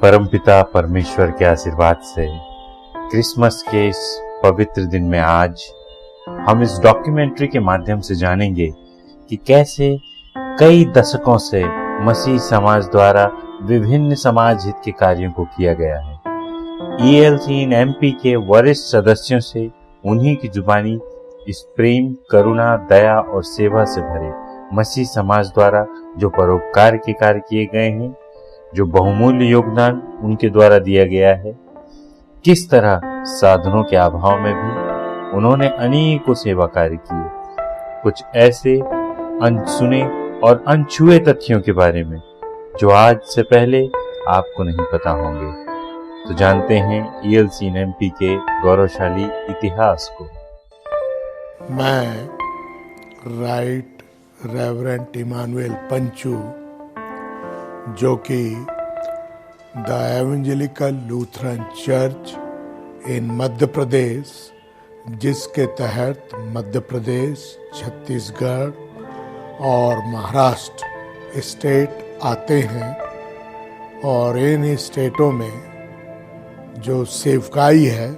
परमपिता परमेश्वर के आशीर्वाद से क्रिसमस के इस पवित्र दिन में आज हम इस डॉक्यूमेंट्री के माध्यम से जानेंगे कि कैसे कई दशकों से मसीह समाज द्वारा विभिन्न समाज हित के कार्यों को किया गया है। ELC इन MP के वरिष्ठ सदस्यों से उन्हीं की जुबानी इस प्रेम, करुणा, दया और सेवा से भरे मसीह समाज द्वारा जो परोपकार के कार्य किए गए हैं, जो बहुमूल्य योगदान उनके द्वारा दिया गया है, किस तरह साधनों के अभाव में भी उन्होंने अनेकों सेवा कार्य किए। कुछ ऐसे अनसुने और अनछुए तथ्यों के बारे में जो आज से पहले आपको नहीं पता होंगे। तो जानते हैं ELC इन MP के गौरवशाली इतिहास को। मैं राइट रेवरेंड इमानुएल पंचू, जो कि the evangelical Lutheran church in Madhya Pradesh, जिसके तहत मध्य प्रदेश, छत्तीसगढ़ और महाराष्ट्र स्टेट आते हैं, और इन स्टेटों में जो सेवकाई है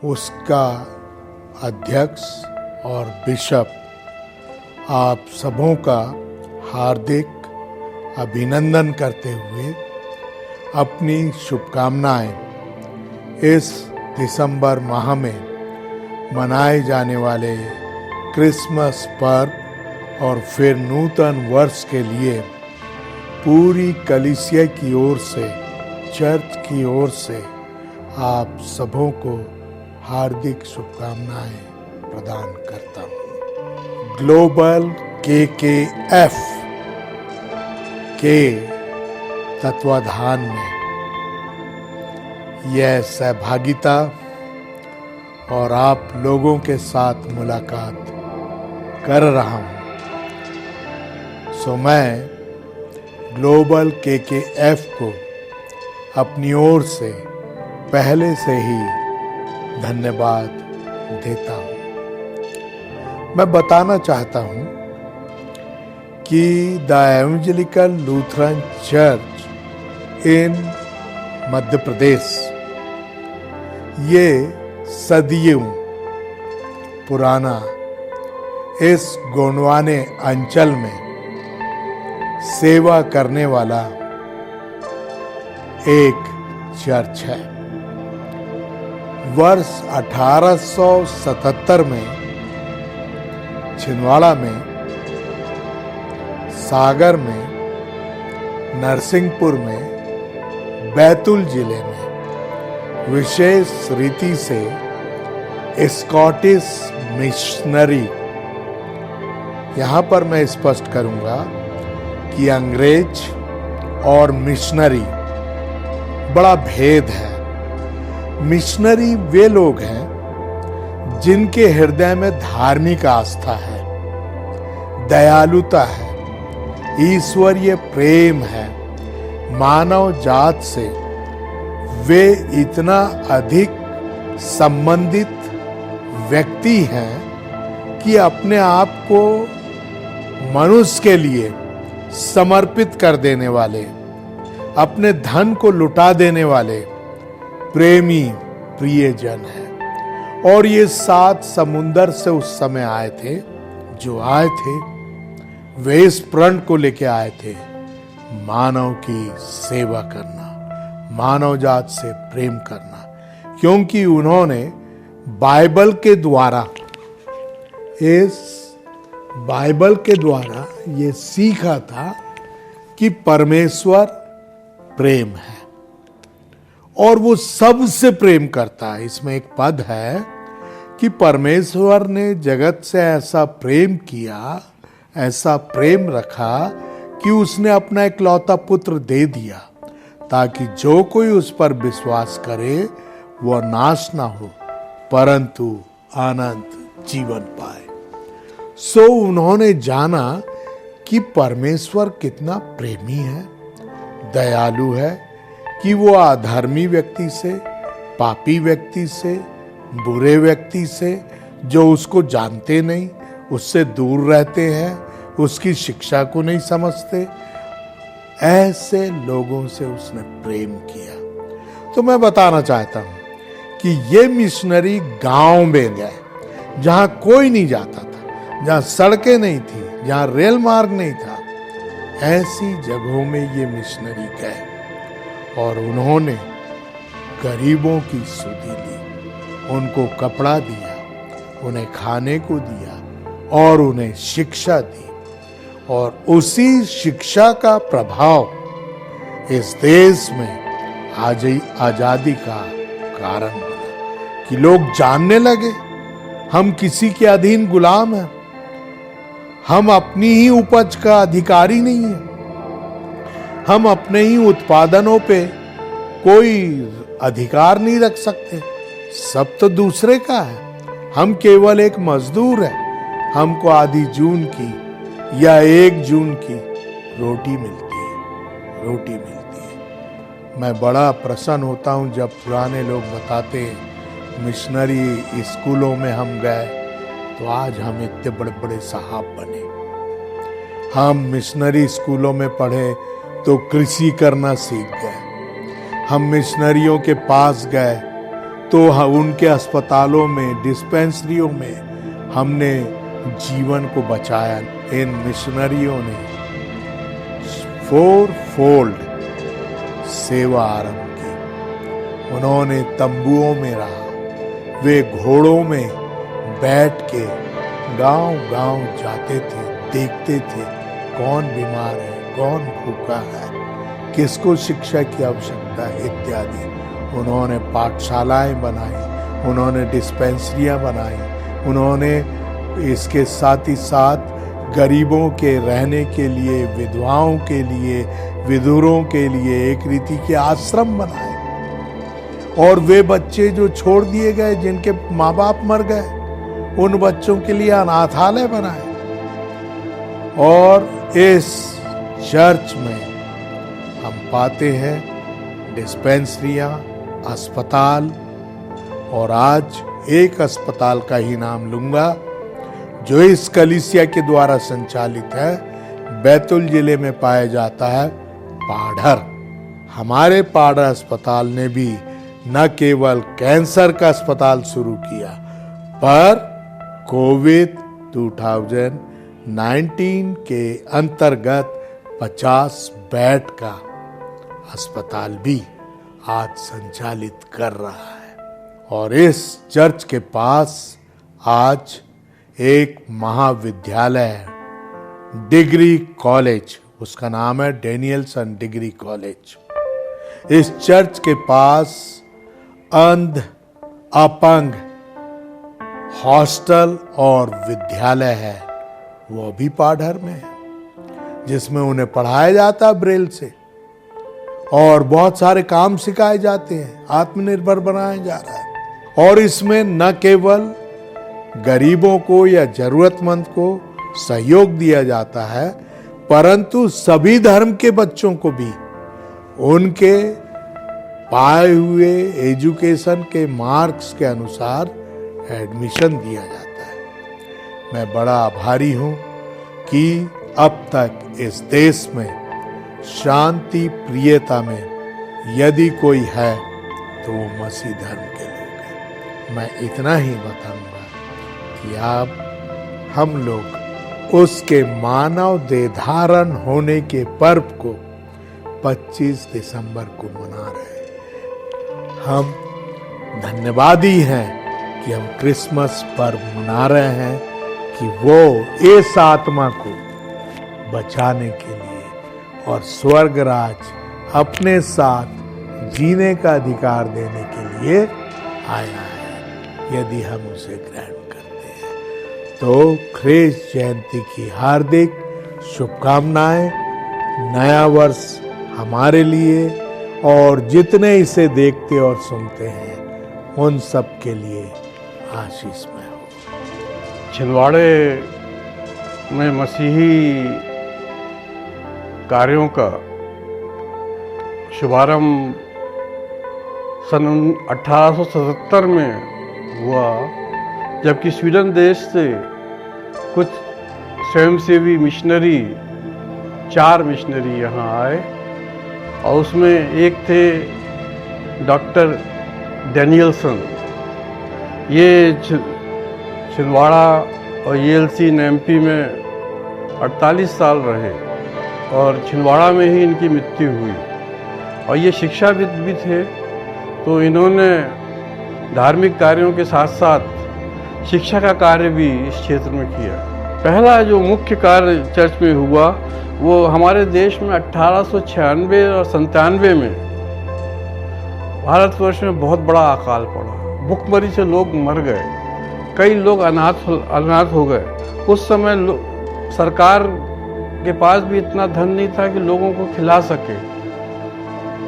उसका अध्यक्ष और बिशप आप सबों का हार्दिक अभिनंदन करते हुए अपनी शुभकामनाएं इस दिसंबर माह में मनाए जाने वाले क्रिसमस पर्व और फिर नूतन वर्ष के लिए पूरी कलीसिया की ओर से, चर्च की ओर से आप सबों को हार्दिक शुभकामनाएं प्रदान करता हूँ। ग्लोबल KKF के तत्वाधान में यह सहभागिता और आप लोगों के साथ मुलाकात कर रहा हूँ। सो मैं ग्लोबल KKF को अपनी ओर से पहले से ही धन्यवाद देता हूँ। मैं बताना चाहता हूँ कि the evangelical Lutheran church in Madhya Pradesh ये सदियों पुराना इस गोंडवाने अंचल में सेवा करने वाला एक चर्च है। वर्ष 1877 में छिंदवाड़ा में, सागर में, नरसिंहपुर में, बैतूल जिले में विशेष रीति से स्कॉटिश मिशनरी, यहाँ पर मैं स्पष्ट करूंगा कि अंग्रेज और मिशनरी बड़ा भेद है। मिशनरी वे लोग हैं जिनके हृदय में धार्मिक आस्था है, दयालुता है, ईश्वरीय प्रेम है। मानव जात से वे इतना अधिक संबंधित व्यक्ति हैं कि अपने आप को मनुष्य के लिए समर्पित कर देने वाले, अपने धन को लुटा देने वाले प्रेमी प्रियजन है। और ये 7 समुंदर से उस समय आए थे, जो आए थे वे इस प्रण को लेके आए थे, मानव की सेवा करना, मानव जात से प्रेम करना, क्योंकि उन्होंने बाइबल के द्वारा, इस बाइबल के द्वारा ये सीखा था कि परमेश्वर प्रेम है और वो सबसे प्रेम करता है। इसमें एक पद है कि परमेश्वर ने जगत से ऐसा प्रेम किया, ऐसा प्रेम रखा कि उसने अपना इकलौता पुत्र दे दिया, ताकि जो कोई उस पर विश्वास करे वह नाश ना हो, परंतु अनंत जीवन पाए। सो उन्होंने जाना कि परमेश्वर कितना प्रेमी है, दयालु है, कि वो अधर्मी व्यक्ति से, पापी व्यक्ति से, बुरे व्यक्ति से, जो उसको जानते नहीं, उससे दूर रहते हैं, उसकी शिक्षा को नहीं समझते, ऐसे लोगों से उसने प्रेम किया। तो मैं बताना चाहता हूं कि ये मिशनरी गांव में गए जहां कोई नहीं जाता था, जहां सड़कें नहीं थी, जहां रेल मार्ग नहीं था, ऐसी जगहों में ये मिशनरी गए और उन्होंने गरीबों की सुधि ली, उनको कपड़ा दिया, उन्हें खाने को दिया और उन्हें शिक्षा दी। और उसी शिक्षा का प्रभाव इस देश में आज आजादी का कारण बना कि लोग जानने लगे हम किसी के अधीन गुलाम हैं, हम अपनी ही उपज का अधिकारी नहीं है, हम अपने ही उत्पादनों पे कोई अधिकार नहीं रख सकते, सब तो दूसरे का है, हम केवल एक मजदूर हैं, हमको आधी जून की या 1 जून की रोटी मिलती है। मैं बड़ा प्रसन्न होता हूं जब पुराने लोग बताते हैं मिशनरी स्कूलों में हम गए तो आज हम इतने बड़े बड़े साहब बने। हम मिशनरी स्कूलों में पढ़े तो कृषि करना सीख गए। हम मिशनरियों के पास गए तो उनके अस्पतालों में, डिस्पेंसरियों में हमने जीवन को बचाया। इन मिशनरियों ने 4-fold सेवा आरंभ की। उन्होंने तंबुओं में रहा, वे घोड़ों में बैठ के गांव-गांव जाते थे, देखते थे कौन बीमार है, कौन भूखा है, किसको शिक्षा की आवश्यकता है इत्यादि। उन्होंने पाठशालाएं बनाई, उन्होंने डिस्पेंसरियां बनाई, उन्होंने इसके साथ ही साथ गरीबों के रहने के लिए, विधवाओं के लिए, विधुरों के लिए एक रीति के आश्रम बनाए। और वे बच्चे जो छोड़ दिए गए, जिनके माँ बाप मर गए, उन बच्चों के लिए अनाथालय बनाए। और इस चर्च में हम पाते हैं डिस्पेंसरियां, अस्पताल, और आज एक अस्पताल का ही नाम लूंगा जो इस कलीसिया के द्वारा संचालित है, बैतूल जिले में पाया जाता है, पाढ़र। हमारे पाढ़र अस्पताल ने भी न केवल कैंसर का अस्पताल शुरू किया, पर कोविड 2019 के अंतर्गत 50 बेड का अस्पताल भी आज संचालित कर रहा है। और इस चर्च के पास आज एक महाविद्यालय है, डिग्री कॉलेज, उसका नाम है डेनियलसन डिग्री कॉलेज। इस चर्च के पास अंध, अपंग हॉस्टल और विद्यालय है, वो भी पाढ़र में है, जिसमें उन्हें पढ़ाया जाता है ब्रेल से और बहुत सारे काम सिखाए जाते हैं, आत्मनिर्भर बनाया जा रहा है। और इसमें न केवल गरीबों को या जरूरतमंद को सहयोग दिया जाता है, परंतु सभी धर्म के बच्चों को भी उनके पाए हुए एजुकेशन के मार्क्स के अनुसार एडमिशन दिया जाता है। मैं बड़ा आभारी हूं कि अब तक इस देश में शांति प्रियता में यदि कोई है तो वो मसीह धर्म के लोग हैं। मैं इतना ही बताऊंगा कि आप हम लोग उसके मानव देह धारण होने के पर्व को 25 दिसंबर को मना रहे हैं। हम धन्यवादी हैं कि हम क्रिसमस पर्व मना रहे हैं कि वो इस आत्मा को बचाने के लिए और स्वर्ग राज अपने साथ जीने का अधिकार देने के लिए आया है। यदि हम उसे ग्रहण करते हैं तो ख्रीष्ट जयंती की हार्दिक शुभकामनाएं। नया वर्ष हमारे लिए और जितने इसे देखते और सुनते हैं उन सब के लिए आशीषमय हो। छिंदवाड़े में मसीही कार्यों का शुभारंभ सन 1877 में हुआ, जबकि स्वीडन देश से कुछ स्वयंसेवी मिशनरी 4 मिशनरी यहाँ आए और उसमें एक थे डॉक्टर डैनियलसन। ये छिंदवाड़ा और ELC एमपी में 48 साल रहे और छिंदवाड़ा में ही इनकी मृत्यु हुई। और ये शिक्षाविद भी थे, तो इन्होंने धार्मिक कार्यों के साथ साथ शिक्षा का कार्य भी इस क्षेत्र में किया। पहला जो मुख्य कार्य चर्च में हुआ वो हमारे देश में 1896 और 97 में भारतवर्ष में बहुत बड़ा अकाल पड़ा। भुखमरी से लोग मर गए, कई लोग अनाथ हो गए। उस समय सरकार के पास भी इतना धन नहीं था कि लोगों को खिला सके,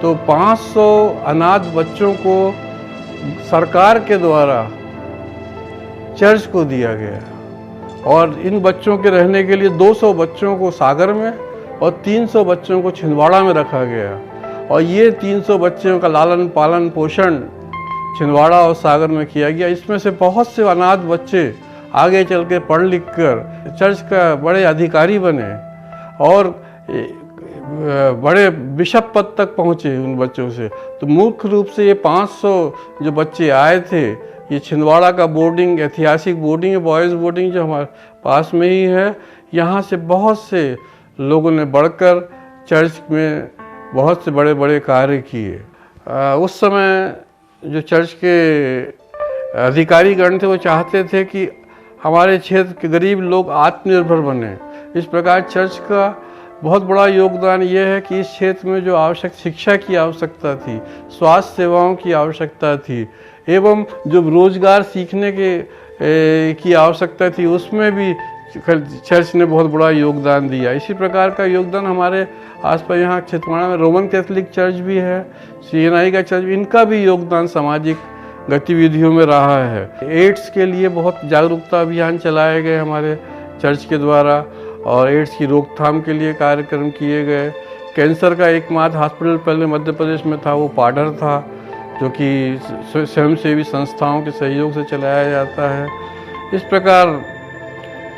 तो 500 अनाथ बच्चों को सरकार के द्वारा चर्च को दिया गया और इन बच्चों के रहने के लिए 200 बच्चों को सागर में और 300 बच्चों को छिंदवाड़ा में रखा गया। और ये 300 बच्चों का लालन पालन पोषण छिंदवाड़ा और सागर में किया गया। इसमें से बहुत से अनाथ बच्चे आगे चल के पढ़ लिख कर चर्च का बड़े अधिकारी बने और बड़े बिशप पद तक पहुँचे उन बच्चों से। तो मुख्य रूप से ये 500 जो बच्चे आए थे, ये छिंदवाड़ा का बोर्डिंग, ऐतिहासिक बोर्डिंग है, बॉयज़ बोर्डिंग जो हमारे पास में ही है। यहाँ से बहुत से लोगों ने बढ़कर चर्च में बहुत से बड़े बड़े कार्य किए। उस समय जो चर्च के अधिकारीगण थे वो चाहते थे कि हमारे क्षेत्र के गरीब लोग आत्मनिर्भर बने। इस प्रकार चर्च का बहुत बड़ा योगदान ये है कि इस क्षेत्र में जो आवश्यक शिक्षा की आवश्यकता थी, स्वास्थ्य सेवाओं की आवश्यकता थी एवं जो रोजगार सीखने की आवश्यकता थी, उसमें भी चर्च ने बहुत बड़ा योगदान दिया। इसी प्रकार का योगदान हमारे आसपास यहाँ छिंदवाड़ा में रोमन कैथोलिक चर्च भी है, CNI का चर्च, इनका भी योगदान सामाजिक गतिविधियों में रहा है। एड्स के लिए बहुत जागरूकता अभियान चलाए गए हमारे चर्च के द्वारा और एड्स की रोकथाम के लिए कार्यक्रम किए गए। कैंसर का एकमात्र हॉस्पिटल पहले मध्य प्रदेश में था, वो पाडर था, जो कि स्वयंसेवी संस्थाओं के सहयोग से चलाया जाता है। इस प्रकार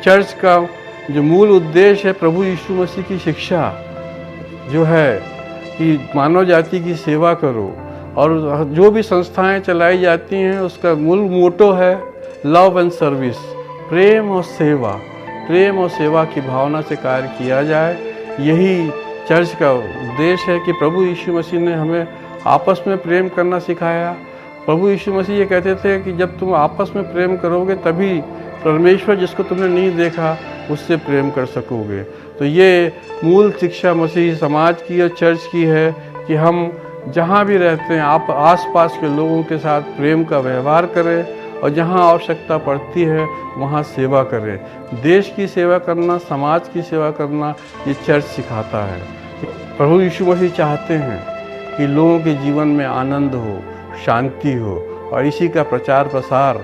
चर्च का जो मूल उद्देश्य है प्रभु यीशु मसीह की शिक्षा जो है कि मानव जाति की सेवा करो, और जो भी संस्थाएं चलाई जाती हैं उसका मूल मोटो है लव एंड सर्विस, प्रेम और सेवा की भावना से कार्य किया जाए। यही चर्च का उद्देश्य है कि प्रभु यीशु मसीह ने हमें आपस में प्रेम करना सिखाया। प्रभु यीशु मसीह ये कहते थे कि जब तुम आपस में प्रेम करोगे तभी परमेश्वर जिसको तुमने नहीं देखा उससे प्रेम कर सकोगे। तो ये मूल शिक्षा मसीही समाज की और चर्च की है कि हम जहाँ भी रहते हैं आप आसपास के लोगों के साथ प्रेम का व्यवहार करें और जहाँ आवश्यकता पड़ती है वहाँ सेवा करें। देश की सेवा करना, समाज की सेवा करना, ये चर्च सिखाता है। प्रभु यीशु मसीह चाहते हैं कि लोगों के जीवन में आनंद हो, शांति हो, और इसी का प्रचार प्रसार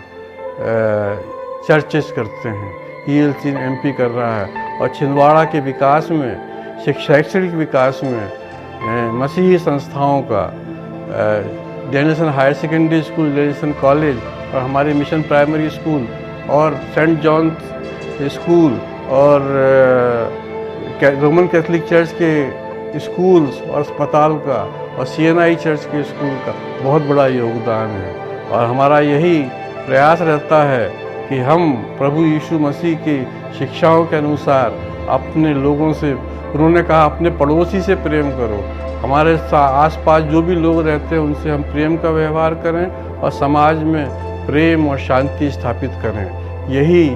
चर्चेस करते हैं। ELC MP कर रहा है और छिंदवाड़ा के विकास में, शैक्षणिक विकास में मसीही संस्थाओं का Denison higher secondary school, Denison college और हमारे मिशन प्राइमरी स्कूल और सेंट जॉन स्कूल और रोमन कैथोलिक चर्च के स्कूल्स और अस्पताल का और CNI चर्च के स्कूल का बहुत बड़ा योगदान है। और हमारा यही प्रयास रहता है कि हम प्रभु यीशु मसीह की शिक्षाओं के अनुसार अपने लोगों से, उन्होंने कहा अपने पड़ोसी से प्रेम करो, हमारे आसपास जो भी लोग रहते हैं उनसे हम प्रेम का व्यवहार करें और समाज में प्रेम और शांति स्थापित करें। यही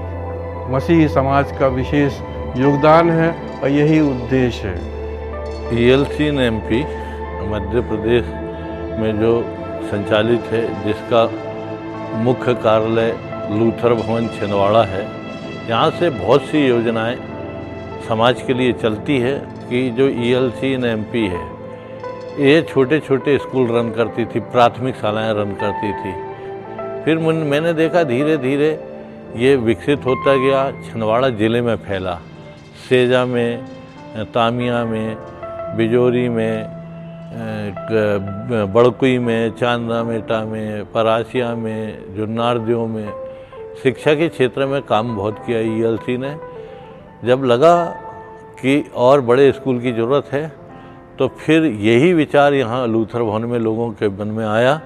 मसीही समाज का विशेष योगदान है और यही उद्देश्य है। ELC MP मध्य प्रदेश में जो संचालित है, जिसका मुख्य कार्यालय लूथर भवन छिंदवाड़ा है, यहाँ से बहुत सी योजनाएं समाज के लिए चलती है कि जो ELC MP है ये छोटे छोटे स्कूल रन करती थी, प्राथमिक शालाएं रन करती थी। फिर मैंने देखा धीरे धीरे ये विकसित होता गया, छिंदवाड़ा ज़िले में फैला। सेजा में, तामिया में, बिजोरी में, बड़कुई में, चांदामेटा में, परासिया में, जुन्नारदेव में शिक्षा के क्षेत्र में काम बहुत किया ELC ने। जब लगा कि और बड़े स्कूल की ज़रूरत है। तो फिर यही विचार यहाँ लूथर भवन में लोगों के मन में आया।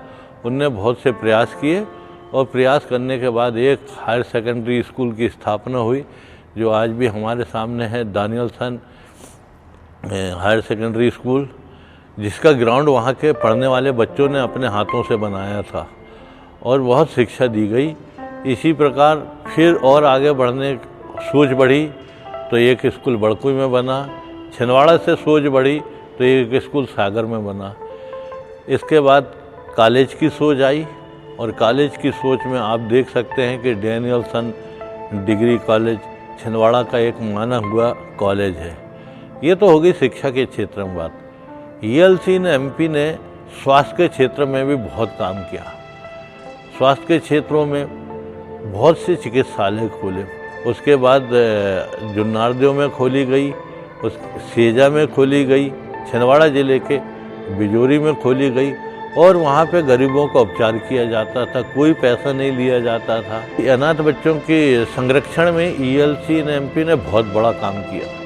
उनने बहुत से प्रयास किए और प्रयास करने के बाद एक हायर सेकेंडरी स्कूल की स्थापना हुई, जो आज भी हमारे सामने है, डैनियलसन हायर सेकेंडरी स्कूल, जिसका ग्राउंड वहाँ के पढ़ने वाले बच्चों ने अपने हाथों से बनाया था और बहुत शिक्षा दी गई। इसी प्रकार फिर और आगे बढ़ने सोच बढ़ी तो एक स्कूल बड़कुई में बना, छिंदवाड़ा से सोच बढ़ी तो एक स्कूल सागर में बना। इसके बाद कॉलेज की सोच आई और कॉलेज की सोच में आप देख सकते हैं कि डैनियलसन डिग्री कॉलेज छिंदवाड़ा का एक माना हुआ कॉलेज है। ये तो हो गई शिक्षा के क्षेत्र में बात। ELC ने MP ने स्वास्थ्य के क्षेत्र में भी बहुत काम किया। स्वास्थ्य के क्षेत्रों में बहुत से चिकित्सालय खोले। उसके बाद जुन्नारदेव में खोली गई, उस सेजा में खोली गई, छिंदवाड़ा जिले के बिजोरी में खोली गई और वहाँ पे गरीबों का उपचार किया जाता था, कोई पैसा नहीं लिया जाता था। अनाथ बच्चों के संरक्षण में ELC ने MP ने बहुत बड़ा काम किया।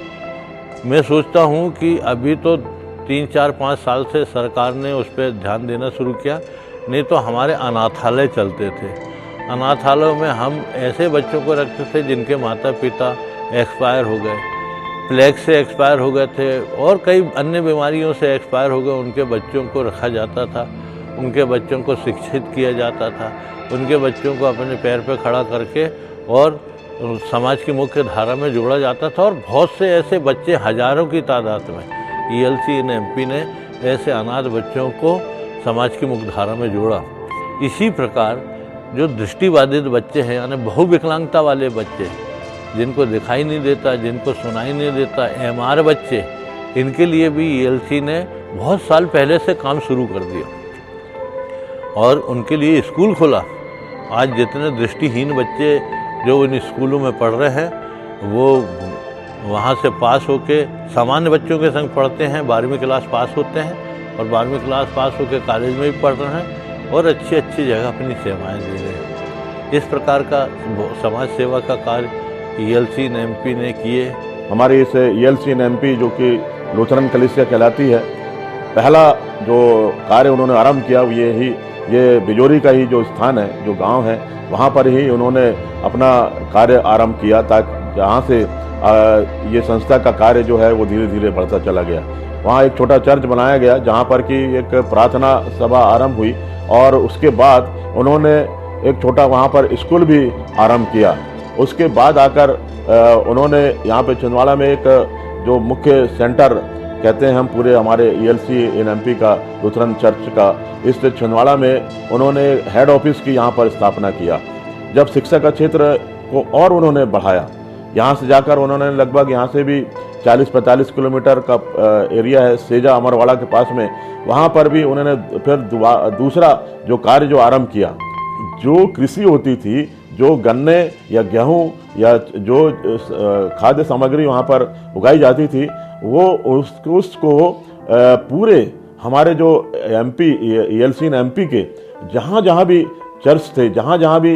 मैं सोचता हूँ कि अभी तो 3, 4, 5 साल से सरकार ने उस पर ध्यान देना शुरू किया, नहीं तो हमारे अनाथालय चलते थे। अनाथालयों में हम ऐसे बच्चों को रखते थे जिनके माता पिता एक्सपायर हो गए, प्लेग से एक्सपायर हो गए थे और कई अन्य बीमारियों से एक्सपायर हो गए। उनके बच्चों को रखा जाता था, उनके बच्चों को शिक्षित किया जाता था, उनके बच्चों को अपने पैर पर खड़ा करके और समाज की मुख्य धारा में जोड़ा जाता था। और बहुत से ऐसे बच्चे, हजारों की तादाद में ELC ने MP ने ऐसे अनाथ बच्चों को समाज की मुख्य धारा में जोड़ा। इसी प्रकार जो दृष्टिबाधित बच्चे हैं, यानी बहुविकलांगता वाले बच्चे, जिनको दिखाई नहीं देता, जिनको सुनाई नहीं देता, MR बच्चे, इनके लिए भी ELC ने बहुत साल पहले से काम शुरू कर दिया और उनके लिए स्कूल खोला। आज जितने दृष्टिहीन बच्चे जो इन स्कूलों में पढ़ रहे हैं, वो वहाँ से पास होके सामान्य बच्चों के संग पढ़ते हैं, 12वीं क्लास पास होते हैं और 12वीं क्लास पास होकर कॉलेज में भी पढ़ रहे हैं और अच्छी अच्छी जगह अपनी सेवाएं दे रहे हैं। इस प्रकार का समाज सेवा का कार्य ELC ने MP ने किए। हमारी इस ELC ने MP जो कि लूथरन कलीसिया कहलाती है, पहला जो कार्य उन्होंने आरंभ किया ये बिजोरी का ही जो स्थान है, जो गांव है, वहाँ पर ही उन्होंने अपना कार्य आरंभ किया, ताकि जहाँ से ये संस्था का कार्य जो है वो धीरे धीरे बढ़ता चला गया। वहाँ एक छोटा चर्च बनाया गया जहाँ पर कि एक प्रार्थना सभा आरंभ हुई और उसके बाद उन्होंने एक छोटा वहाँ पर स्कूल भी आरंभ किया। उसके बाद आकर उन्होंने यहाँ पे छिंदवाड़ा में एक जो मुख्य सेंटर कहते हैं हम पूरे हमारे ELC इन MP का, लूथरन चर्च का, इस छिंदवाड़ा में उन्होंने हेड ऑफिस की यहाँ पर स्थापना किया। जब शिक्षा का क्षेत्र को और उन्होंने बढ़ाया, यहाँ से जाकर उन्होंने लगभग यहाँ से भी 40-45 किलोमीटर का एरिया है सेजा अमरवाड़ा के पास में, वहाँ पर भी उन्होंने फिर दूसरा जो कार्य जो आरंभ किया, जो कृषि होती थी, जो गन्ने या गेहूँ या जो खाद्य सामग्री वहाँ पर उगाई जाती थी, वो उसको पूरे हमारे जो MP ELC ने MP के जहाँ जहाँ भी चर्च थे, जहाँ जहाँ भी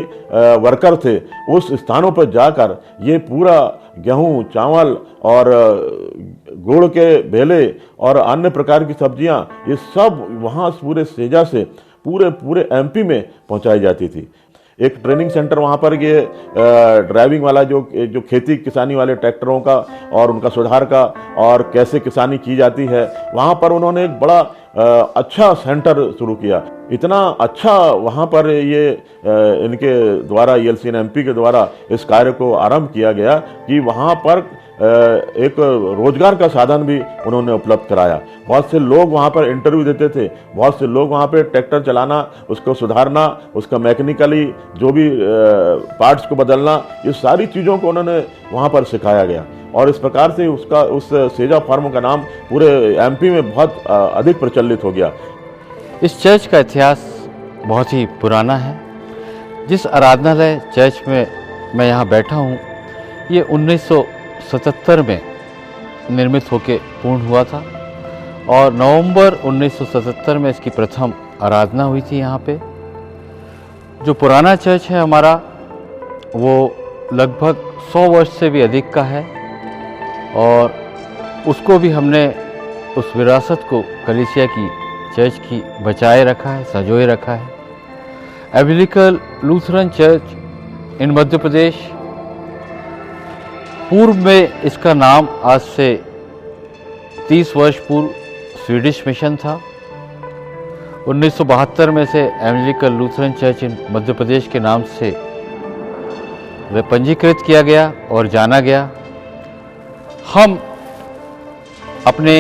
वर्कर थे, उस स्थानों पर जाकर ये पूरा गेहूँ, चावल और गुड़ के बेले और अन्य प्रकार की सब्जियाँ, ये सब वहाँ पूरे सेजा से पूरे MP में पहुँचाई जाती थी। एक ट्रेनिंग सेंटर वहाँ पर ये ड्राइविंग वाला जो खेती किसानी वाले ट्रैक्टरों का और उनका सुधार का और कैसे किसानी की जाती है, वहाँ पर उन्होंने एक बड़ा अच्छा सेंटर शुरू किया। इतना अच्छा वहाँ पर ये इनके द्वारा ELC ने MP के द्वारा इस कार्य को आरंभ किया गया कि वहाँ पर एक रोजगार का साधन भी उन्होंने उपलब्ध कराया। बहुत से लोग वहाँ पर इंटरव्यू देते थे, बहुत से लोग वहाँ पे ट्रैक्टर चलाना, उसको सुधारना, उसका मैकेनिकली जो भी पार्ट्स को बदलना, ये सारी चीज़ों को उन्होंने वहाँ पर सिखाया गया और इस प्रकार से उस सेजा फार्म का नाम पूरे MP में बहुत अधिक प्रचलित हो गया। इस चर्च का इतिहास बहुत ही पुराना है। जिस आराधनालय चर्च में मैं यहाँ बैठा हूँ, ये 1977 में निर्मित होकर पूर्ण हुआ था और नवंबर 1977 में इसकी प्रथम आराधना हुई थी यहाँ पे। जो पुराना चर्च है हमारा, वो लगभग 100 वर्ष से भी अधिक का है और उसको भी हमने उस विरासत को कलीसिया की चर्च की बचाए रखा है, संजोए रखा है। Evangelical Lutheran church in Madhya प्रदेश, पूर्व में इसका नाम आज से 30 वर्ष पूर्व स्वीडिश मिशन था। 1972 में से evangelical Lutheran church in Madhya प्रदेश के नाम से वह पंजीकृत किया गया और जाना गया। हम अपने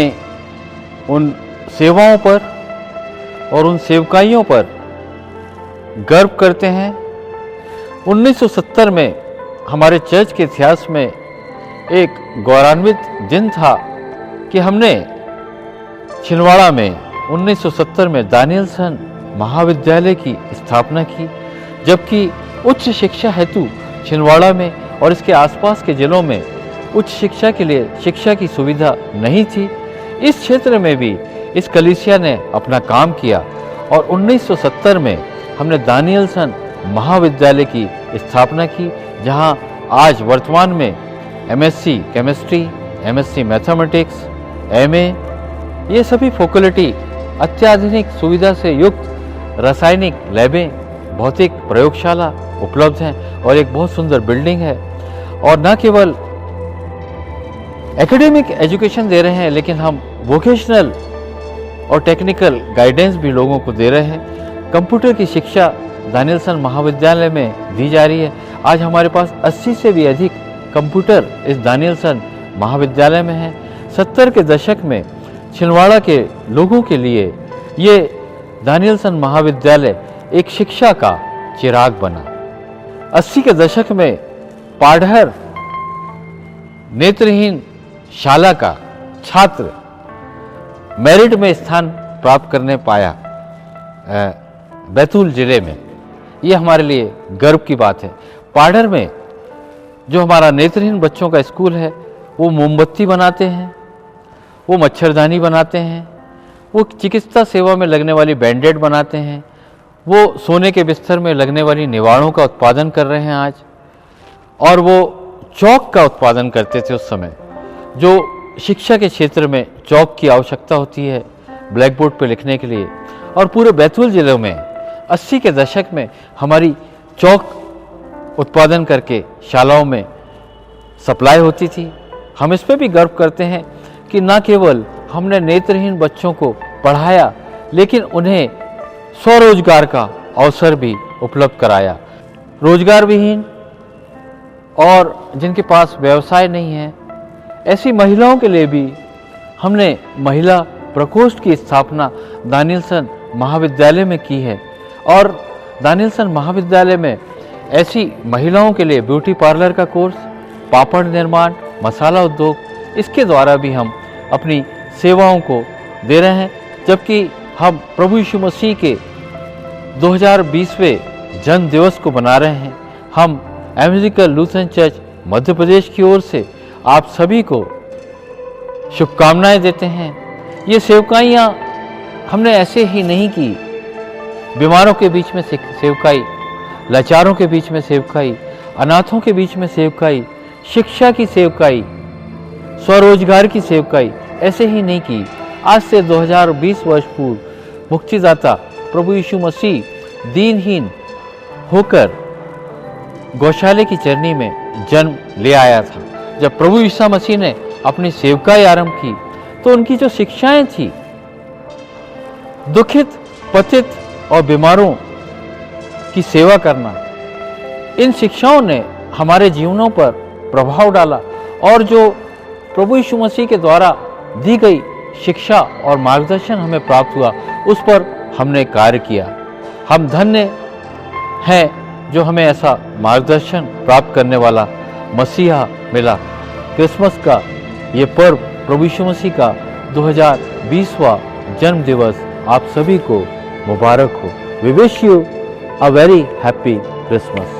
उन सेवाओं पर और उन सेवकाइयों पर गर्व करते हैं। 1970 में हमारे चर्च के इतिहास में एक गौरवान्वित दिन था कि हमने छिंदवाड़ा में 1970 में दानियलसन महाविद्यालय की स्थापना की, जबकि उच्च शिक्षा हेतु छिंदवाड़ा में और इसके आसपास के जिलों में उच्च शिक्षा के लिए शिक्षा की सुविधा नहीं थी। इस क्षेत्र में भी इस कलीसिया ने अपना काम किया और 1970 में हमने दानियलसन महाविद्यालय की स्थापना की, जहां आज वर्तमान में MSc chemistry, MSc mathematics, MA, ये सभी फैकल्टी अत्याधुनिक सुविधा से युक्त रासायनिक लैबें, भौतिक प्रयोगशाला उपलब्ध हैं और एक बहुत सुंदर बिल्डिंग है। और न केवल एकेडमिक एजुकेशन दे रहे हैं, लेकिन हम वोकेशनल और टेक्निकल गाइडेंस भी लोगों को दे रहे हैं। कंप्यूटर की शिक्षा दानियलसन महाविद्यालय में दी जा रही है। आज हमारे पास 80 से भी अधिक कंप्यूटर इस दानियलसन महाविद्यालय में है। 70 के दशक में छिंदवाड़ा के लोगों के लिए ये दानियलसन महाविद्यालय एक शिक्षा का चिराग बना। 80 के दशक में पाढ़र नेत्रहीन शाला का छात्र मेरिट में स्थान प्राप्त करने पाया बैतूल जिले में। ये हमारे लिए गर्व की बात है। पाढ़र में जो हमारा नेत्रहीन बच्चों का स्कूल है, वो मोमबत्ती बनाते हैं, वो मच्छरदानी बनाते हैं, वो चिकित्सा सेवा में लगने वाली बैंडेड बनाते हैं, वो सोने के बिस्तर में लगने वाली निवाड़ों का उत्पादन कर रहे हैं आज। और वो चौक का उत्पादन करते थे उस समय, जो शिक्षा के क्षेत्र में चौक की आवश्यकता होती है ब्लैक बोर्ड पर लिखने के लिए। और पूरे बैतूल जिले में 80 के दशक में हमारी चौक उत्पादन करके शालाओं में सप्लाई होती थी। हम इस पर भी गर्व करते हैं कि न केवल हमने नेत्रहीन बच्चों को पढ़ाया, लेकिन उन्हें स्वरोजगार का अवसर भी उपलब्ध कराया। रोजगार विहीन और जिनके पास व्यवसाय नहीं है, ऐसी महिलाओं के लिए भी हमने महिला प्रकोष्ठ की स्थापना दानियलसन महाविद्यालय में की है। और दानियलसन महाविद्यालय में ऐसी महिलाओं के लिए ब्यूटी पार्लर का कोर्स, पापड़ निर्माण, मसाला उद्योग, इसके द्वारा भी हम अपनी सेवाओं को दे रहे हैं। जबकि हम प्रभु यीशु मसीह के 2020वें जन्म दिवस को बना रहे हैं। हम evangelical Lutheran church Madhya Pradesh की ओर से आप सभी को शुभकामनाएं देते हैं। ये सेवकाइयाँ हमने ऐसे ही नहीं की। बीमारों के बीच में सेवकाई, लाचारों के बीच में सेवकाई, अनाथों के बीच में सेवकाई, शिक्षा की सेवकाई, स्वरोजगार की सेवकाई ऐसे ही नहीं की। आज से 2020 वर्ष पूर्व मुक्तिदाता प्रभु यीशु मसीह दीनहीन होकर गौशाले की चरनी में जन्म ले आया था। जब प्रभु यीशु मसीह ने अपनी सेवकाई आरंभ की, तो उनकी जो शिक्षाएं थी, दुखित, पतित और बीमारों की सेवा करना, इन शिक्षाओं ने हमारे जीवनों पर प्रभाव डाला। और जो प्रभु यीशु मसीह के द्वारा दी गई शिक्षा और मार्गदर्शन हमें प्राप्त हुआ, उस पर हमने कार्य किया। हम धन्य हैं जो हमें ऐसा मार्गदर्शन प्राप्त करने वाला मसीहा मिला। क्रिसमस का ये पर्व, प्रभु यीशु मसीह का 2020वां जन्म दिवस आप सभी को मुबारक हो। We wish you a very happy Christmas.